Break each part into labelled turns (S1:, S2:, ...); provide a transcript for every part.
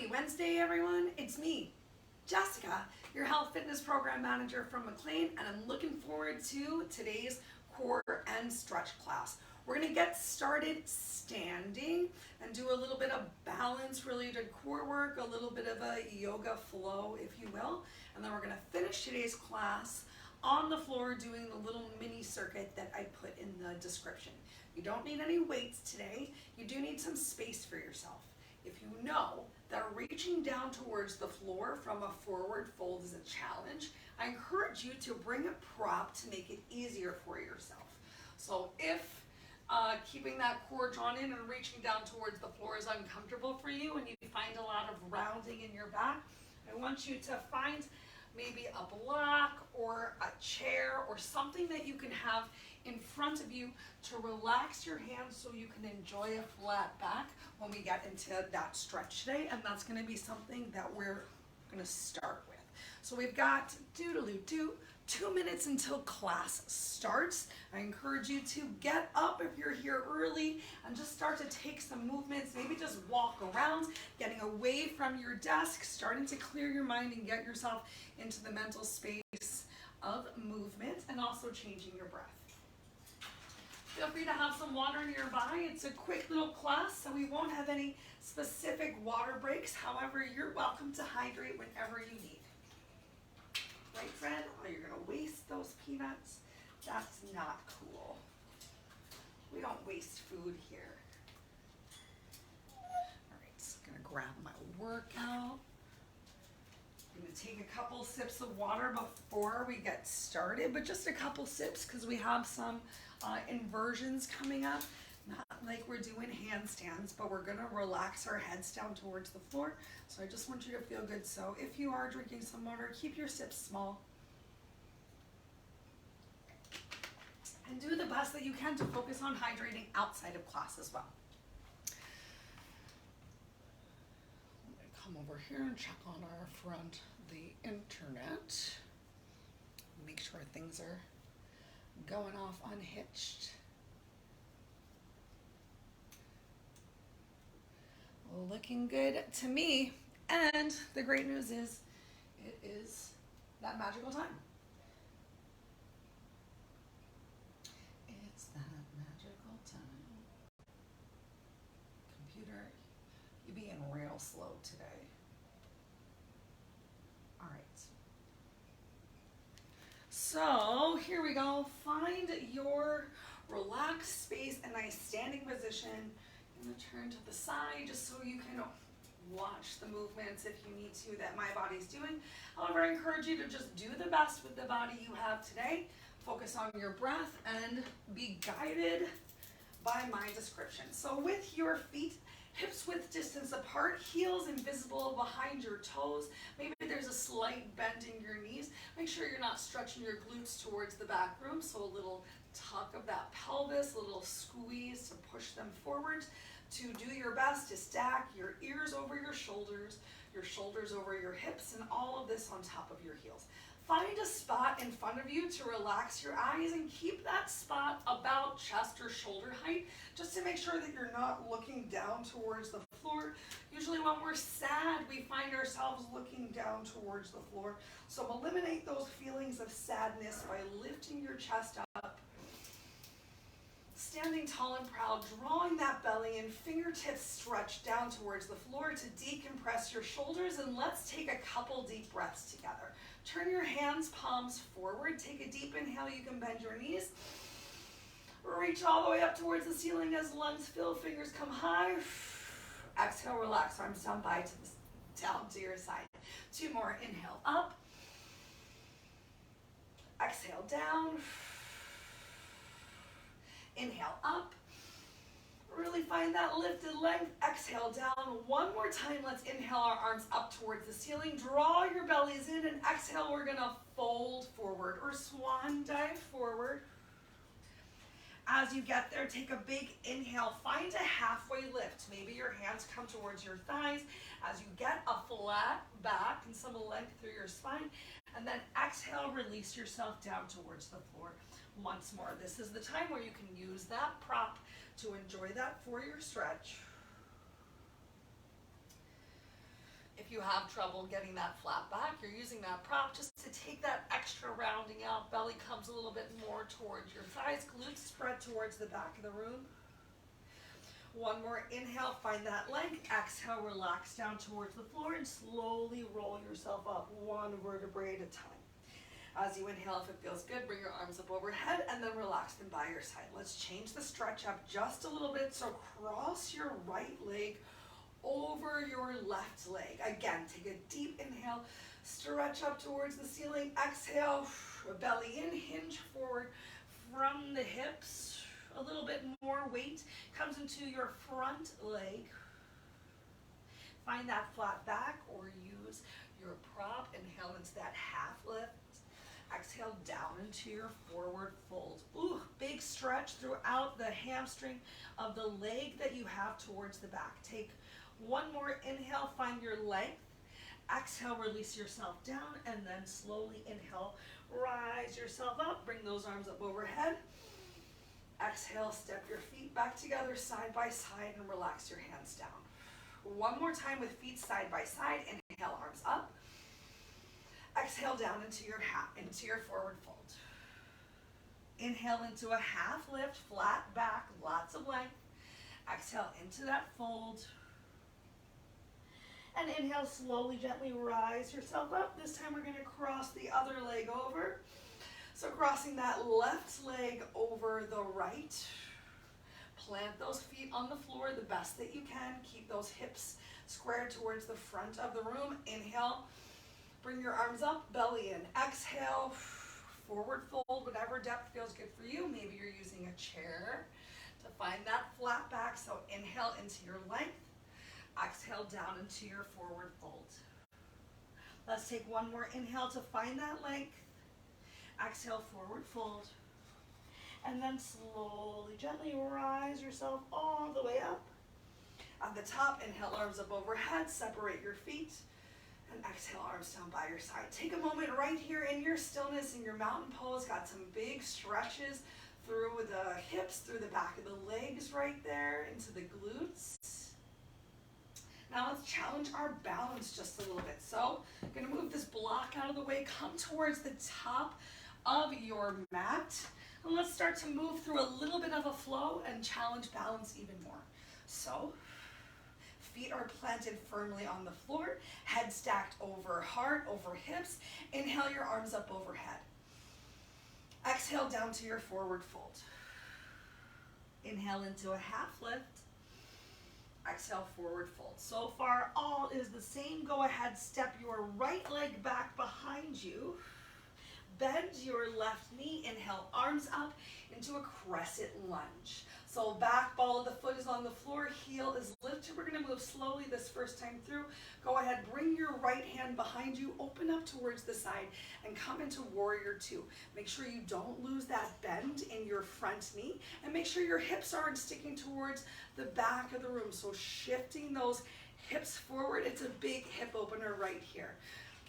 S1: Happy Wednesday, everyone. It's me, Jessica, your health fitness program manager from McLean, and I'm looking forward to today's core and stretch class. We're going to get started standing and do a little bit of balance related core work, a little bit of a yoga flow, if you will. And then we're going to finish today's class on the floor doing the little mini circuit that I put in the description. You don't need any weights today. You do need some space for yourself. If you know that reaching down towards the floor from a forward fold is a challenge, I encourage you to bring a prop to make it easier for yourself. So if keeping that core drawn in and reaching down towards the floor is uncomfortable for you and you find a lot of rounding in your back, I want you to find maybe a block or a chair or something that you can have in front of you to relax your hands so you can enjoy a flat back when we get into that stretch today. And that's going to be something that we're going to start with. So we've got 2 minutes until class starts. I encourage you to get up if you're here early and just start to take some movements. Maybe just walk around, getting away from your desk, starting to clear your mind and get yourself into the mental space of movement and also changing your breath. Feel free to have some water nearby. It's a quick little class, so we won't have any specific water breaks. However, you're welcome to hydrate whenever you need. Right, Fred? Oh, you're going to waste those peanuts? That's not cool. We don't waste food here. All right, just going to grab my workout. I'm going to take a couple sips of water before we get started, but just a couple sips because we have some inversions coming up. Not like we're doing handstands, but we're going to relax our heads down towards the floor. So I just want you to feel good. So if you are drinking some water, keep your sips small. And do the best that you can to focus on hydrating outside of class as well. I'm going to come over here and check on our front, the internet. Make sure things are going off unhitched. Looking good to me. And the great news is it is that magical time. It's that magical time. Computer, you're being real slow today. All right. So here we go. Find your relaxed space, a nice standing position. I'm going to turn to the side just so you can watch the movements if you need to that my body's doing. However, I encourage you to just do the best with the body you have today. Focus on your breath and be guided by my description. So with your feet hips width distance apart, heels invisible behind your toes. Maybe there's a slight bend in your knees. Make sure you're not stretching your glutes towards the back room. So a little tuck of that pelvis, a little squeeze to push them forward. To do your best to stack your ears over your shoulders over your hips, and all of this on top of your heels. Find a spot in front of you to relax your eyes and keep that spot about chest or shoulder height, just to make sure that you're not looking down towards the floor. Usually when we're sad, we find ourselves looking down towards the floor. So eliminate those feelings of sadness by lifting your chest up. Standing tall and proud, drawing that belly in, fingertips stretch down towards the floor to decompress your shoulders, and let's take a couple deep breaths together. Turn your hands, palms forward. Take a deep inhale. You can bend your knees. Reach all the way up towards the ceiling as lungs fill, fingers come high. Exhale, relax, arms down down to your side. 2 more, inhale up. Exhale down. Inhale up. Really find that lifted length. Exhale down. 1 more time. Let's inhale our arms up towards the ceiling. Draw your bellies in, and exhale, we're going to fold forward or swan dive forward. As you get there, take a big inhale. Find a halfway lift. Maybe your hands come towards your thighs as you get a flat back and some length through your spine. And then exhale, release yourself down towards the floor. Once more, this is the time where you can use that prop to enjoy that for your stretch. If you have trouble getting that flat back, you're using that prop just to take that extra rounding out. Belly comes a little bit more towards your thighs, glutes spread towards the back of the room. One more inhale, find that length. Exhale, relax down towards the floor and slowly roll yourself up one vertebrae at a time. As you inhale, if it feels good, bring your arms up overhead and then relax them by your side. Let's change the stretch up just a little bit. So cross your right leg over your left leg. Again, take a deep inhale, stretch up towards the ceiling. Exhale, belly in, hinge forward from the hips. A little bit more weight comes into your front leg. Find that flat back or use your prop. Inhale into that half lift. Exhale down into your forward fold. Ooh, big stretch throughout the hamstring of the leg that you have towards the back. Take one more inhale, find your length. Exhale, release yourself down, and then slowly inhale, rise yourself up, bring those arms up overhead. Exhale, step your feet back together side by side and relax your hands down. One more time with feet side by side. Inhale, arms up. Exhale down into your forward fold. Inhale into a half lift, flat back, lots of length. Exhale into that fold. And inhale, slowly, gently rise yourself up. This time we're going to cross the other leg over. So crossing that left leg over the right. Plant those feet on the floor the best that you can. Keep those hips squared towards the front of the room. Inhale, bring your arms up, belly in. Exhale, forward fold, whatever depth feels good for you. Maybe you're using a chair to find that flat back. So inhale into your length. Exhale down into your forward fold. Let's take one more inhale to find that length. Exhale, forward fold. And then slowly, gently rise yourself all the way up. At the top, inhale, arms up overhead, separate your feet. And exhale, arms down by your side. Take a moment right here in your stillness, in your mountain pose. Got some big stretches through the hips, through the back of the legs right there, into the glutes. Now let's challenge our balance just a little bit. So I'm going to move this block out of the way, come towards the top of your mat. And let's start to move through a little bit of a flow and challenge balance even more. So feet are planted firmly on the floor, head stacked over heart, over hips. Inhale your arms up overhead. Exhale down to your forward fold. Inhale into a half lift. Exhale, forward fold. So far, all is the same. Go ahead, step your right leg back behind you. Bend your left knee. Inhale, arms up into a crescent lunge. So back ball of the foot is on the floor, heel is lifted. We're going to move slowly this first time through. Go ahead, bring your right hand behind you, open up towards the side, and come into warrior two. Make sure you don't lose that bend in your front knee, and make sure your hips aren't sticking towards the back of the room. So shifting those hips forward, it's a big hip opener right here.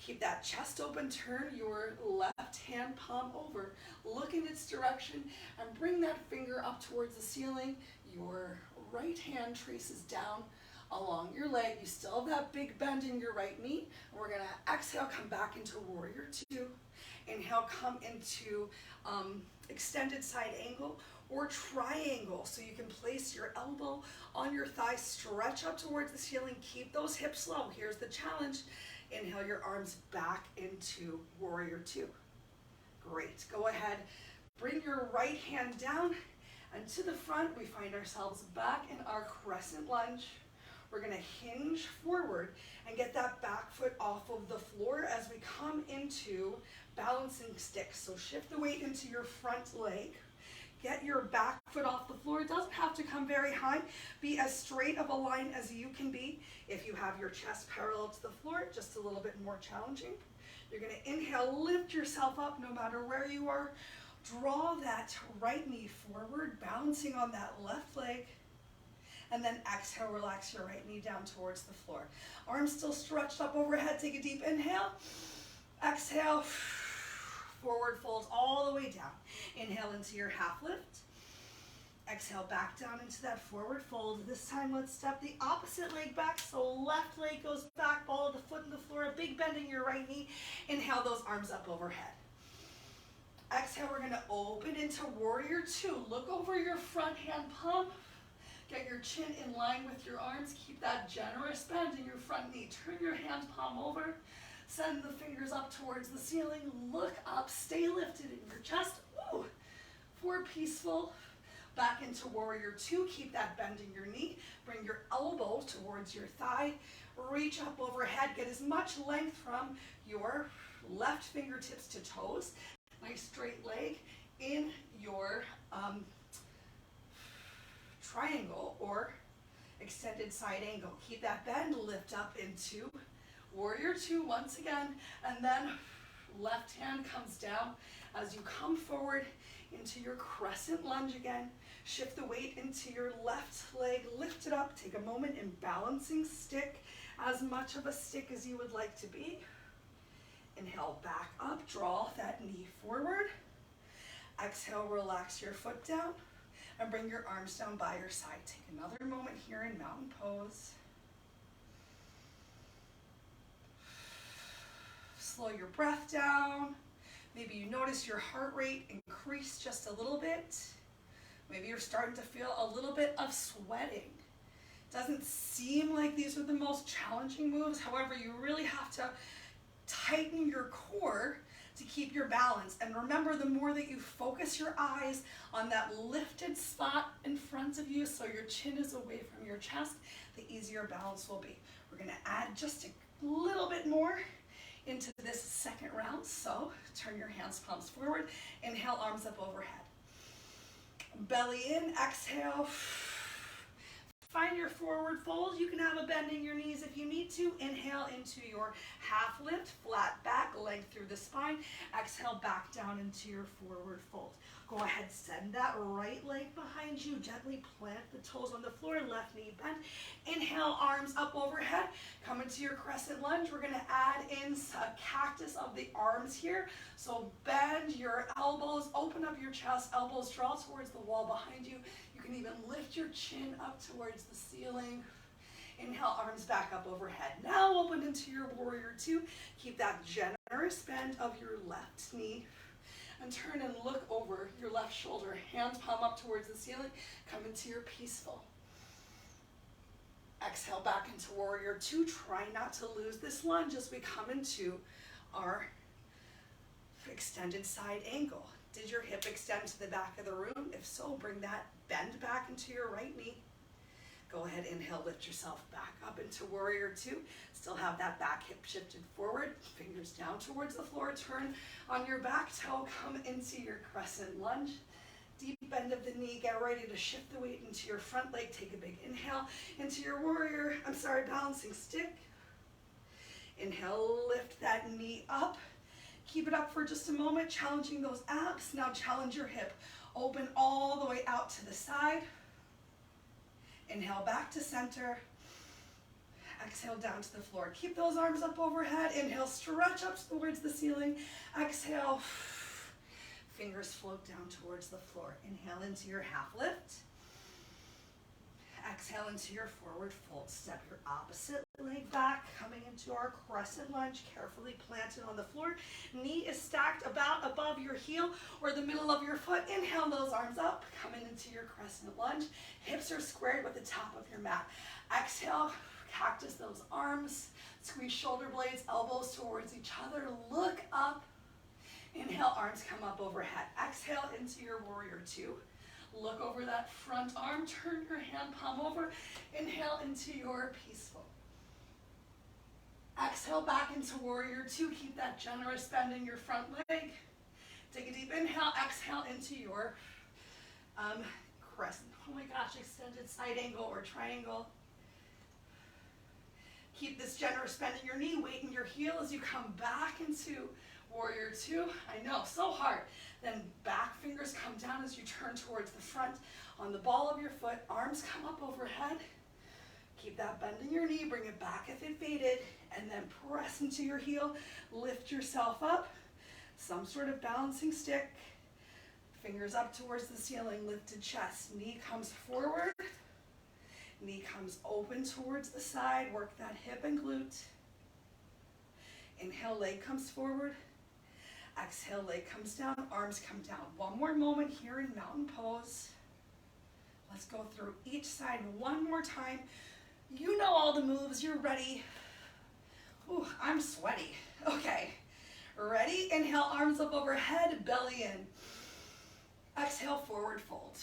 S1: Keep that chest open, turn your left hand palm over, look in its direction, and bring that finger up towards the ceiling. Your right hand traces down along your leg. You still have that big bend in your right knee. And we're gonna exhale, come back into warrior two. Inhale, come into extended side angle or triangle. So you can place your elbow on your thigh, stretch up towards the ceiling, keep those hips low. Here's the challenge. Inhale your arms back into warrior two. Great. Go ahead, bring your right hand down and to the front. We find ourselves back in our crescent lunge. We're going to hinge forward and get that back foot off of the floor as we come into balancing sticks. So shift the weight into your front leg. Get your back foot off the floor. It doesn't have to come very high. Be as straight of a line as you can be. If you have your chest parallel to the floor, just a little bit more challenging. You're going to inhale, lift yourself up no matter where you are. Draw that right knee forward, balancing on that left leg. And then exhale, relax your right knee down towards the floor. Arms still stretched up overhead. Take a deep inhale. Exhale. Forward fold all the way down. Inhale into your half lift. Exhale, back down into that forward fold. This time, let's step the opposite leg back. So left leg goes back, ball of the foot in the floor, a big bend in your right knee. Inhale those arms up overhead. Exhale, we're gonna open into warrior two. Look over your front hand palm. Get your chin in line with your arms. Keep that generous bend in your front knee. Turn your hand palm over. Send the fingers up towards the ceiling. Look up, stay lifted in your chest. Ooh. For peaceful. Back into warrior two. Keep that bend in your knee. Bring your elbow towards your thigh. Reach up overhead. Get as much length from your left fingertips to toes. Nice straight leg in your triangle or extended side angle. Keep that bend. Lift up into warrior two once again. And then left hand comes down as you come forward into your crescent lunge again. Shift the weight into your left leg, lift it up, take a moment in balancing stick, as much of a stick as you would like to be. Inhale, back up, draw that knee forward. Exhale, relax your foot down and bring your arms down by your side. Take another moment here in mountain pose. Slow your breath down. Maybe you notice your heart rate increase just a little bit. Maybe you're starting to feel a little bit of sweating. Doesn't seem like these are the most challenging moves. However, you really have to tighten your core to keep your balance. And remember, the more that you focus your eyes on that lifted spot in front of you so your chin is away from your chest, the easier balance will be. We're gonna add just a little bit more into this second round. So turn your hands palms forward. Inhale, arms up overhead. Belly in, exhale. Find your forward fold. You can have a bend in your knees if you need to. Inhale into your half lift, flat back, length through the spine. Exhale, back down into your forward fold. Go ahead, send that right leg behind you. Gently plant the toes on the floor, left knee bend. Inhale, arms up overhead. Come into your crescent lunge. We're gonna add in a cactus of the arms here. So bend your elbows, open up your chest, elbows draw towards the wall behind you. You can even lift your chin up towards the ceiling. Inhale, arms back up overhead. Now open into your warrior two. Keep that generous bend of your left knee. And turn and look over your left shoulder. Hands palm up towards the ceiling. Come into your peaceful. Exhale back into warrior two. Try not to lose this lunge as we come into our extended side angle. Did your hip extend to the back of the room? If so, bring that bend back into your right knee. Go ahead, inhale, lift yourself back up into warrior two. Still have that back hip shifted forward. Fingers down towards the floor. Turn on your back toe. Come into your crescent lunge. Deep bend of the knee. Get ready to shift the weight into your front leg. Take a big inhale into your balancing stick. Inhale, lift that knee up. Keep it up for just a moment, challenging those abs. Now challenge your hip. Open all the way out to the side. Inhale back to center. Exhale down to the floor. Keep those arms up overhead. Inhale, stretch up towards the ceiling. Exhale, fingers float down towards the floor. Inhale into your half lift. Exhale into your forward fold. Step your opposite leg back, coming into our crescent lunge, carefully planted on the floor. Knee is stacked about above your heel or the middle of your foot. Inhale those arms up, coming into your crescent lunge. Hips are squared with the top of your mat. Exhale, cactus those arms. Squeeze shoulder blades, elbows towards each other. Look up. Inhale, arms come up overhead. Exhale into your warrior two. Look over that front arm, turn your hand palm over. Inhale into your peaceful. Exhale back into warrior two. Keep that generous bend in your front leg. Take a deep inhale, exhale into your crescent. Oh my gosh, extended side angle or triangle. Keep this generous bend in your knee, weight in your heel as you come back into warrior two. I know, so hard. Then back fingers come down as you turn towards the front. On the ball of your foot, arms come up overhead. Keep that bend in your knee, bring it back if it faded, and then press into your heel. Lift yourself up. Some sort of balancing stick. Fingers up towards the ceiling, lifted chest. Knee comes forward. Knee comes open towards the side. Work that hip and glute. Inhale, leg comes forward. Exhale, leg comes down, arms come down. One more moment here in mountain pose. Let's go through each side one more time. You know all the moves, you're ready. Ooh, I'm sweaty. Okay, ready? Inhale, arms up overhead, belly in. Exhale, forward fold.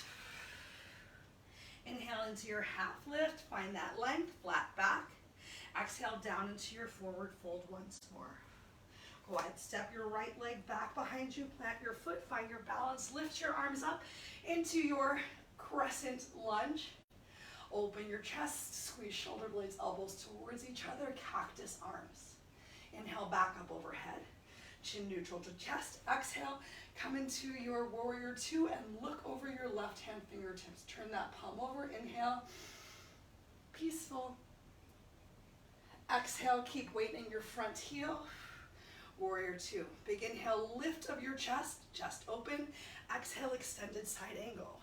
S1: Inhale into your half lift, find that length, flat back. Exhale down into your forward fold once more. Go ahead, step your right leg back behind you, plant your foot, find your balance, lift your arms up into your crescent lunge. Open your chest, squeeze shoulder blades, elbows towards each other, cactus arms. Inhale, back up overhead, chin neutral to chest. Exhale, come into your warrior two and look over your left hand fingertips. Turn that palm over, inhale, peaceful. Exhale, keep weight in your front heel. Warrior two. Big inhale, lift of your chest open. Exhale, extended side angle.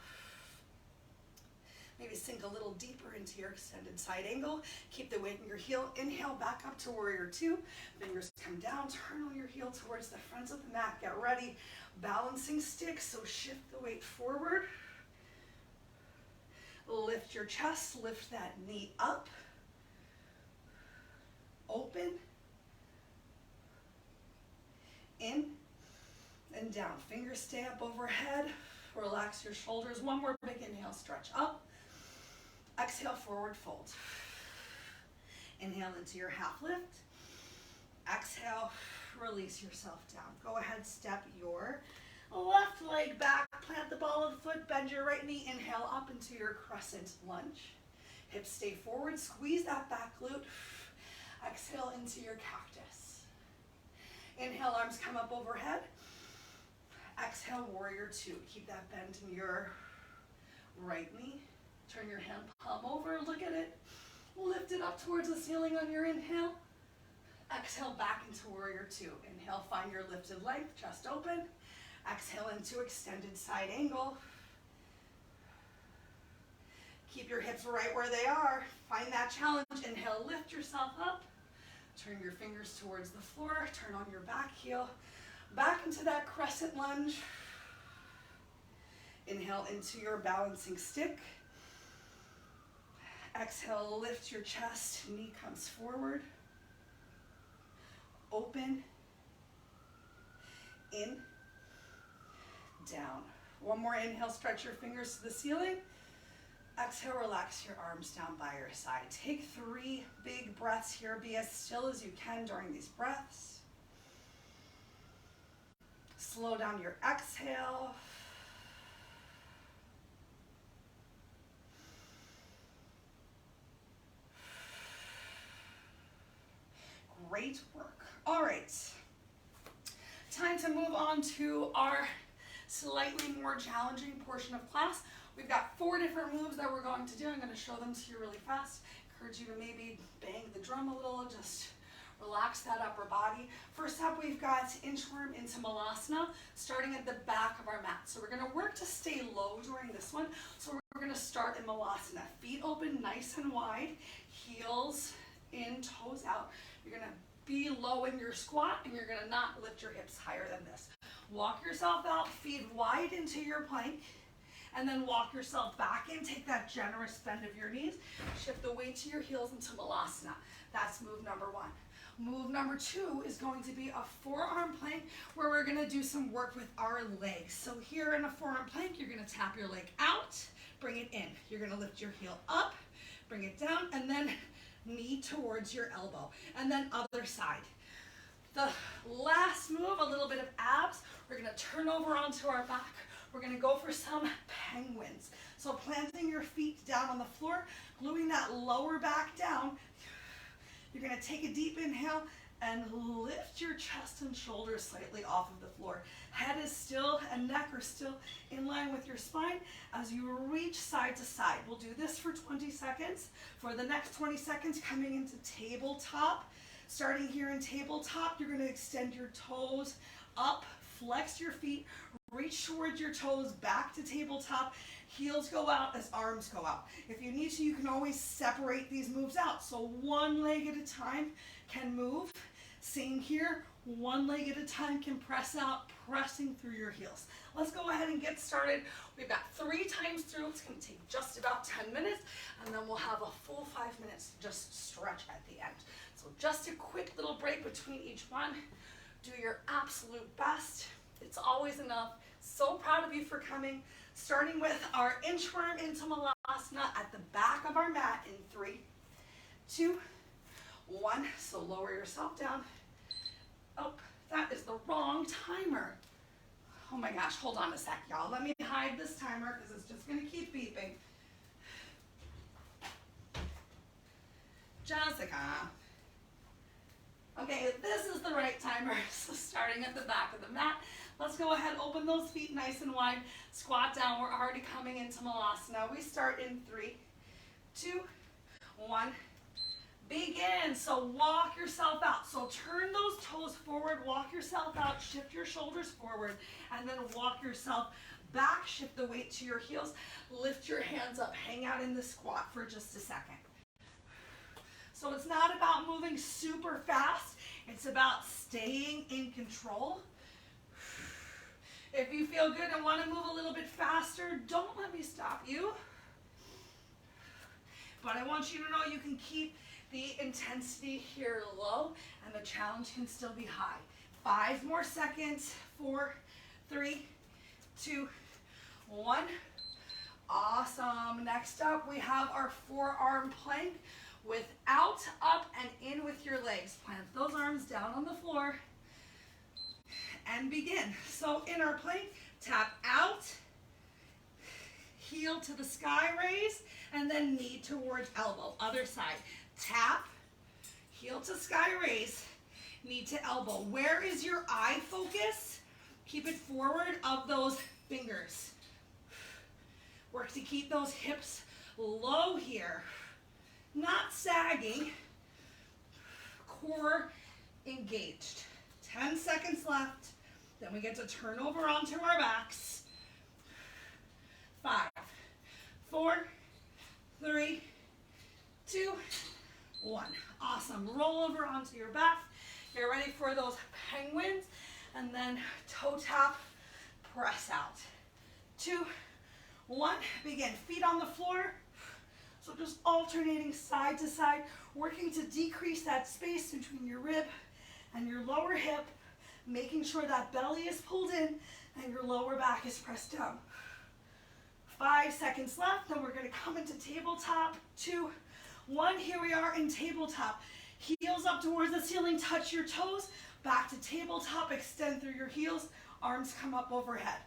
S1: Maybe sink a little deeper into your extended side angle. Keep the weight in your heel. Inhale, back up to warrior two. Fingers come down, turn on your heel towards the front of the mat. Get ready. Balancing stick, so shift the weight forward. Lift your chest, lift that knee up. Open. In and down. Fingers stay up overhead. Relax your shoulders. One more big inhale, stretch up. Exhale, forward fold. Inhale into your half lift. Exhale, release yourself down. Go ahead, step your left leg back. Plant the ball of the foot, bend your right knee. Inhale up into your crescent lunge. Hips stay forward, squeeze that back glute. Exhale into your cactus. Inhale, arms come up overhead. Exhale, warrior two. Keep that bend in your right knee. Turn your hand palm over, look at it. Lift it up towards the ceiling on your inhale. Exhale, back into warrior two. Inhale, find your lifted length, chest open. Exhale into extended side angle. Keep your hips right where they are. Find that challenge. Inhale, lift yourself up. Turn your fingers towards the floor. Turn on your back heel. Back into that crescent lunge. Inhale into your balancing stick. Exhale, lift your chest. Knee comes forward. Open. In. Down. One more inhale, stretch your fingers to the ceiling. Exhale, relax your arms down by your side. Take 3 big breaths here. Be as still as you can during these breaths. Slow down your exhale. Great work. All right. Time to move on to our slightly more challenging portion of class. We've got 4 different moves that we're going to do. I'm going to show them to you really fast. Encourage you to maybe bang the drum a little, just relax that upper body. First up, we've got Inchworm into Malasana, starting at the back of our mat. So we're going to work to stay low during this one. So we're going to start in Malasana. Feet open nice and wide, heels in, toes out. You're going to be low in your squat, and you're going to not lift your hips higher than this. Walk yourself out, feet wide into your plank. And then walk yourself back in. Take that generous bend of your knees. Shift the weight to your heels into Malasana. That's move number 1. Move number 2 is going to be a forearm plank where we're going to do some work with our legs. So here in a forearm plank, you're going to tap your leg out, bring it in. You're going to lift your heel up, bring it down, and then knee towards your elbow. And then other side. The last move, a little bit of abs. We're going to turn over onto our back. We're going to go for some penguins. So planting your feet down on the floor, gluing that lower back down. You're going to take a deep inhale and lift your chest and shoulders slightly off of the floor. Head is still and neck are still in line with your spine as you reach side to side. We'll do this for 20 seconds. For the next 20 seconds, coming into tabletop. Starting here in tabletop, you're going to extend your toes up, flex your feet, reach towards your toes, back to tabletop, heels go out as arms go out. If you need to, you can always separate these moves out. So one leg at a time can move. Same here, one leg at a time can press out, pressing through your heels. Let's go ahead and get started. We've got 3 times through. It's going to take just about 10 minutes, and then we'll have a full 5 minutes to just stretch at the end. So just a quick little break between each one. Do your absolute best. It's always enough. So proud of you for coming. Starting with our inchworm into Malasana at the back of our mat in 3, 2, 1. So lower yourself down. Oh, that is the wrong timer. Oh my gosh, hold on a sec, y'all. Let me hide this timer because it's just going to keep beeping. Jessica. Okay, this is the right timer. So starting at the back of the mat, let's go ahead, open those feet nice and wide, squat down. We're already coming into Malasana. We start in 3, 2, 1. Begin. So walk yourself out. So turn those toes forward, walk yourself out, shift your shoulders forward, and then walk yourself back, shift the weight to your heels, lift your hands up, hang out in the squat for just a second. So it's not about moving super fast, it's about staying in control. If you feel good and want to move a little bit faster, don't let me stop you. But I want you to know you can keep the intensity here low and the challenge can still be high. 5 more seconds. 4, 3, 2, 1. Awesome. Next up, we have our forearm plank with out, up, and in with your legs. Plant those arms down on the floor and begin. So in our plank, tap out, heel to the sky raise, and then knee towards elbow. Other side. Tap, heel to sky raise, knee to elbow. Where is your eye focus? Keep it forward of those fingers. Work to keep those hips low here, not sagging. Core engaged. 10 seconds left. Then we get to turn over onto our backs. 5, 4, 3, 2, 1. Awesome. Roll over onto your back. Get ready for those penguins. And then toe tap, press out. 2, 1. Begin. Feet on the floor. So just alternating side to side, working to decrease that space between your rib and your lower hip, making sure that belly is pulled in and your lower back is pressed down. 5 seconds left. Then we're going to come into tabletop. 2, 1, here we are in tabletop. Heels up towards the ceiling, touch your toes. Back to tabletop, extend through your heels. Arms come up overhead.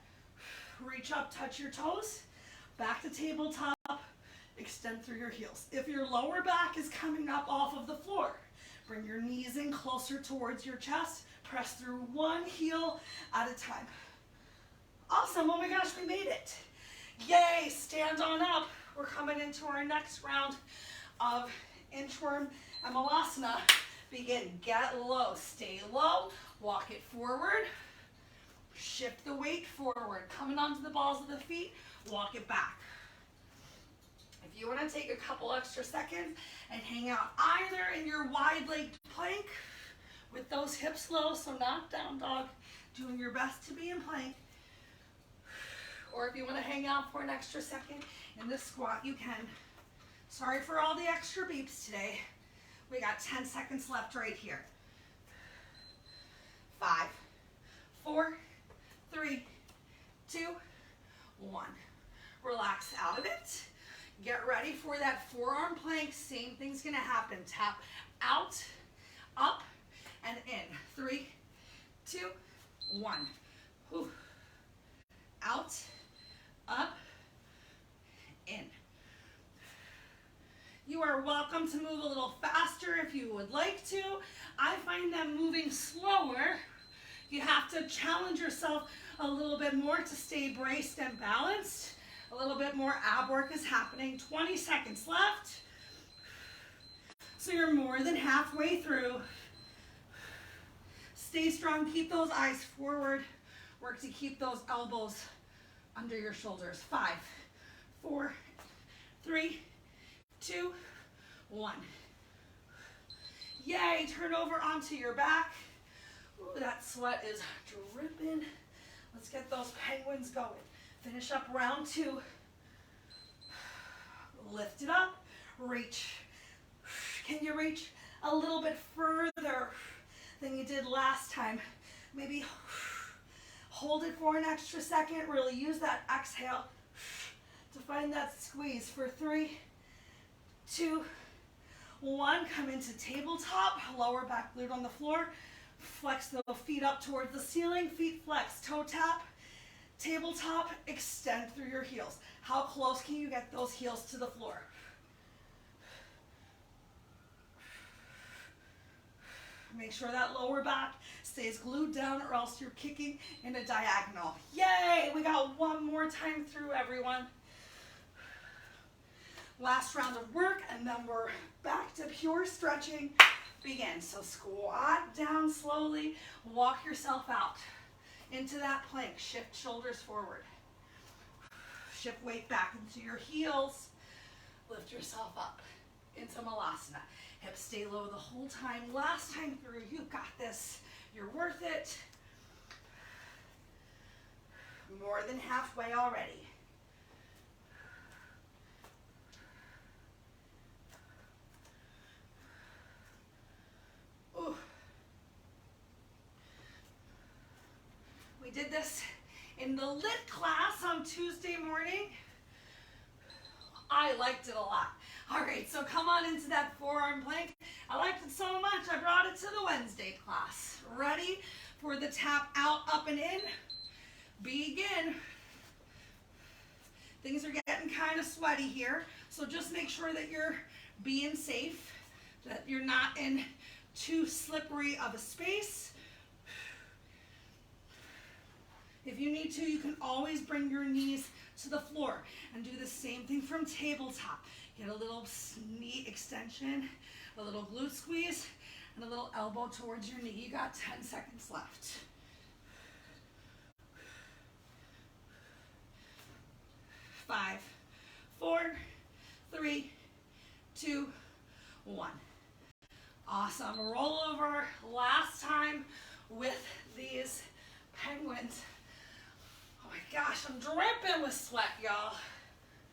S1: Reach up, touch your toes. Back to tabletop, extend through your heels. If your lower back is coming up off of the floor, bring your knees in closer towards your chest. Press through one heel at a time. Awesome, oh my gosh, we made it. Yay, stand on up. We're coming into our next round of inchworm and malasana. Begin, get low, stay low, walk it forward, shift the weight forward, coming onto the balls of the feet, walk it back. If you want to take a couple extra seconds and hang out either in your wide-legged plank with those hips low, so not down dog, doing your best to be in plank, or if you want to hang out for an extra second in this squat, you can. Sorry for all the extra beeps today. We got 10 seconds left right here. 5, 4, 3, 2, 1. Relax out of it. Get ready for that forearm plank. Same thing's gonna happen. Tap out, up, and in. 3, 2, 1. Whew. Out, up, in. You are welcome to move a little faster if you would like to. I find them moving slower. You have to challenge yourself a little bit more to stay braced and balanced. A little bit more ab work is happening. 20 seconds left. So you're more than halfway through. Stay strong, keep those eyes forward. Work to keep those elbows under your shoulders. 5, 4, 3, 2, 1. Yay, turn over onto your back. Ooh, that sweat is dripping. Let's get those penguins going. Finish up round 2. Lift it up, reach. Can you reach a little bit further than you did last time? Maybe hold it for an extra second. Really use that exhale to find that squeeze for 3, 2, 1. Come into tabletop, lower back glute on the floor. Flex the feet up towards the ceiling, feet flex, toe tap, tabletop, extend through your heels. How close can you get those heels to the floor? Make sure that lower back stays glued down or else you're kicking in a diagonal. Yay! We got one more time through, everyone. Last round of work, and then we're back to pure stretching. Begin. So squat down slowly, walk yourself out into that plank. Shift shoulders forward. Shift weight back into your heels. Lift yourself up into Malasana. Hips stay low the whole time. Last time through, you got this. You're worth it. More than halfway already. Ooh. We did this in the lit class on Tuesday morning. I liked it a lot. All right, so come on into that forearm plank. I liked it so much, I brought it to the Wednesday class. Ready for the tap out, up and in? Begin. Things are getting kind of sweaty here, so just make sure that you're being safe, that you're not in too slippery of a space. If you need to, you can always bring your knees to the floor and do the same thing from tabletop. Get a little knee extension, a little glute squeeze, and a little elbow towards your knee. You got 10 seconds left. 5, 4, 3, 2, 1. Awesome. Roll over. Last time with these penguins. Oh my gosh, I'm dripping with sweat, y'all.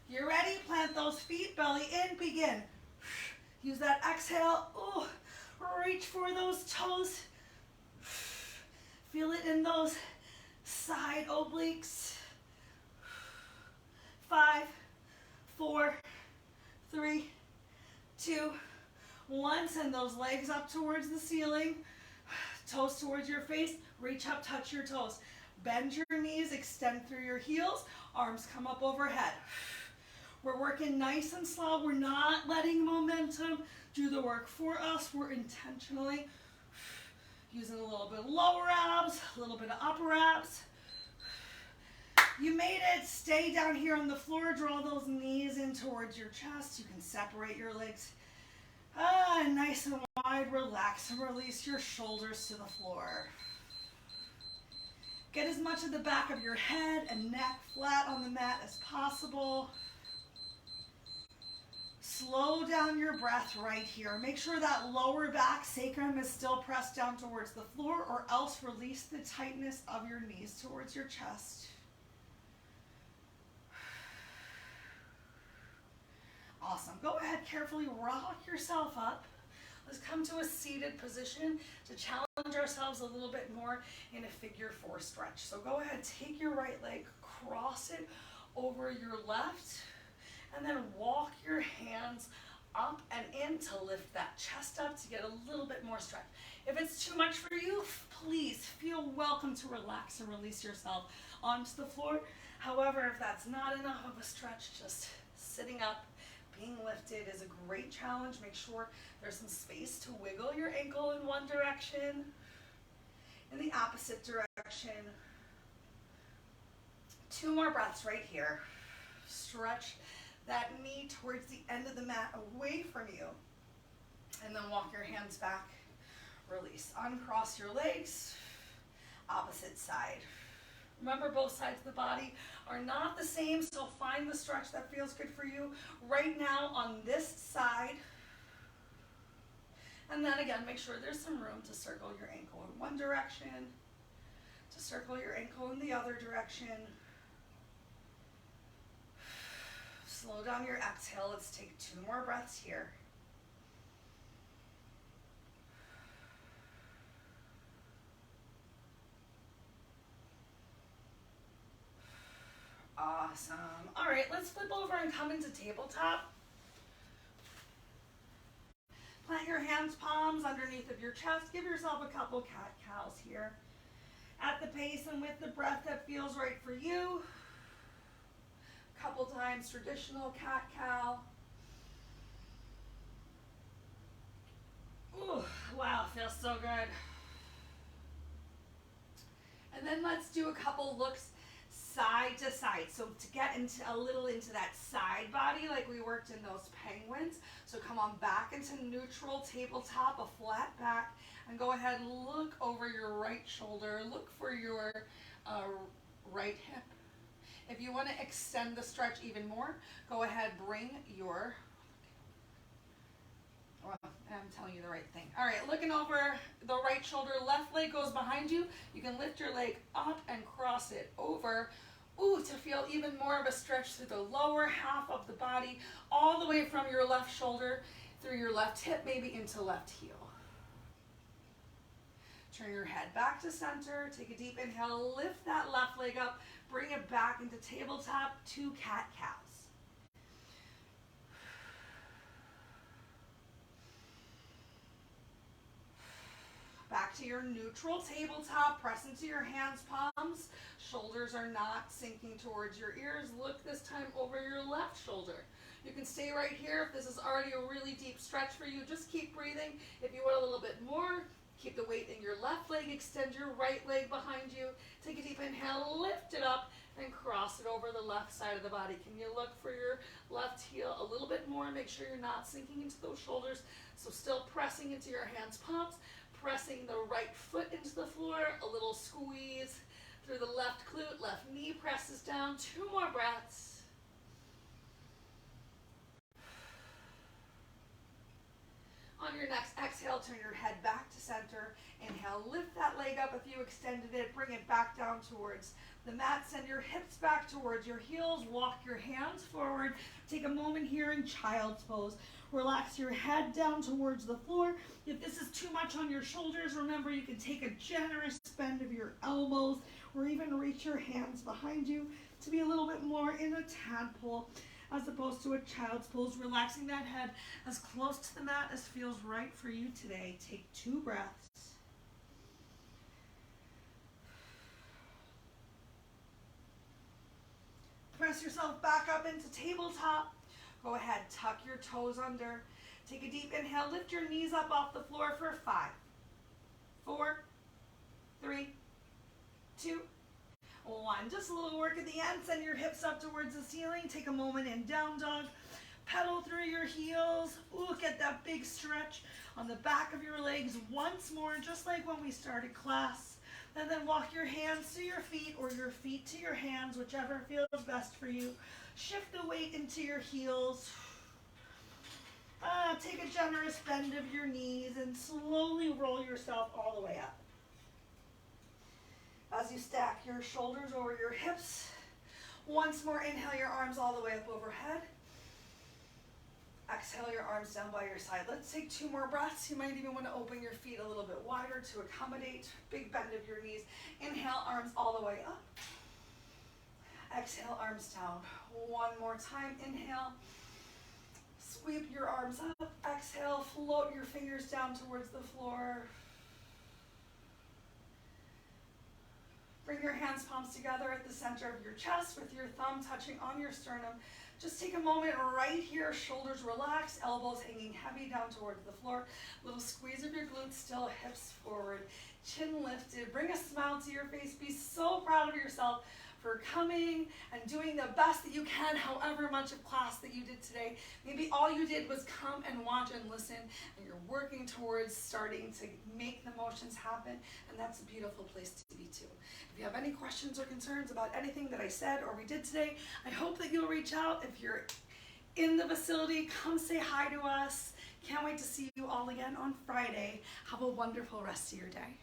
S1: You ready? Plant those feet, belly in, begin. Use that exhale. Ooh, reach for those toes. Feel it in those side obliques. 5, 4, 3, 2, 1. Send those legs up towards the ceiling. Toes towards your face. Reach up, touch your toes. Bend your knees, extend through your heels. Arms come up overhead. We're working nice and slow. We're not letting momentum do the work for us. We're intentionally using a little bit of lower abs, a little bit of upper abs. You made it. Stay down here on the floor. Draw those knees in towards your chest. You can separate your legs. Nice and wide. Relax and release your shoulders to the floor. Get as much of the back of your head and neck flat on the mat as possible. Slow down your breath right here. Make sure that lower back sacrum is still pressed down towards the floor, or else release the tightness of your knees towards your chest. Awesome. Go ahead, carefully rock yourself up. Let's come to a seated position to challenge ourselves a little bit more in a figure 4 stretch. So go ahead, take your right leg, cross it over your left, and then walk your hands up and in to lift that chest up to get a little bit more stretch. If it's too much for you, please feel welcome to relax and release yourself onto the floor. However, if that's not enough of a stretch, just sitting up, being lifted is a great challenge. Make sure there's some space to wiggle your ankle in one direction, in the opposite direction. 2 more breaths right here. Stretch that knee towards the end of the mat away from you. And then walk your hands back. Release. Uncross your legs. Opposite side. Remember, both sides of the body are not the same, so find the stretch that feels good for you. Right now on this side, and then again, make sure there's some room to circle your ankle in one direction, to circle your ankle in the other direction. Slow down your exhale. Let's take 2 more breaths here. Awesome. All right, let's flip over and come into tabletop. Plant your hands, palms underneath of your chest. Give yourself a couple cat-cows here. At the pace and with the breath that feels right for you. Couple times traditional cat-cow. Ooh, wow, feels so good. And then let's do a couple looks side to side. So to get into a little into that side body like we worked in those penguins. So come on back into neutral tabletop, a flat back, and go ahead and look over your right shoulder. Look for your right hip. If you want to extend the stretch even more, go ahead, bring your, well, I'm telling you the right thing. All right, looking over the right shoulder, left leg goes behind you. You can lift your leg up and cross it over. Ooh, to feel even more of a stretch through the lower half of the body, all the way from your left shoulder, through your left hip, maybe into left heel. Turn your head back to center, take a deep inhale, lift that left leg up, bring it back into tabletop, 2 cat-cows. Back to your neutral tabletop, press into your hands, palms. Shoulders are not sinking towards your ears. Look this time over your left shoulder. You can stay right here if this is already a really deep stretch for you. Just keep breathing. If you want a little bit more, keep the weight in your left leg, extend your right leg behind you. Take a deep inhale, lift it up, and cross it over the left side of the body. Can you look for your left heel a little bit more? Make sure you're not sinking into those shoulders. So still pressing into your hands, palms, pressing the right foot into the floor, a little squeeze through the left glute, left knee presses down. 2 more breaths. On your next exhale, turn your head back to center. Inhale, lift that leg up if you extended it. Bring it back down towards the mat. Send your hips back towards your heels. Walk your hands forward. Take a moment here in child's pose. Relax your head down towards the floor. If this is too much on your shoulders, remember you can take a generous bend of your elbows or even reach your hands behind you to be a little bit more in a tadpole as opposed to a child's pose, relaxing that head as close to the mat as feels right for you today. Take 2 breaths. Press yourself back up into tabletop. Go ahead, tuck your toes under. Take a deep inhale, lift your knees up off the floor for 5, 4, 3, 2, 1. Just a little work at the end. Send your hips up towards the ceiling. Take a moment in down dog. Pedal through your heels. Ooh, get that big stretch on the back of your legs once more, just like when we started class. And then walk your hands to your feet or your feet to your hands, whichever feels best for you. Shift the weight into your heels. Take a generous bend of your knees and slowly roll yourself all the way up. As you stack your shoulders over your hips, once more inhale your arms all the way up overhead. Exhale your arms down by your side. Let's take 2 more breaths. You might even want to open your feet a little bit wider to accommodate. Big bend of your knees. Inhale, arms all the way up. Exhale, arms down. 1 more time. Inhale. Sweep your arms up. Exhale, float your fingers down towards the floor. Bring your hands, palms together at the center of your chest with your thumb touching on your sternum. Just take a moment right here, shoulders relaxed, elbows hanging heavy down towards the floor. Little squeeze of your glutes, still hips forward, chin lifted. Bring a smile to your face. Be so proud of yourself for coming and doing the best that you can, however much of class that you did today. Maybe all you did was come and watch and listen, and you're working towards starting to make the motions happen, and that's a beautiful place to be too. If you have any questions or concerns about anything that I said or we did today, I hope that you'll reach out. If you're in the facility, come say hi to us. Can't wait to see you all again on Friday. Have a wonderful rest of your day.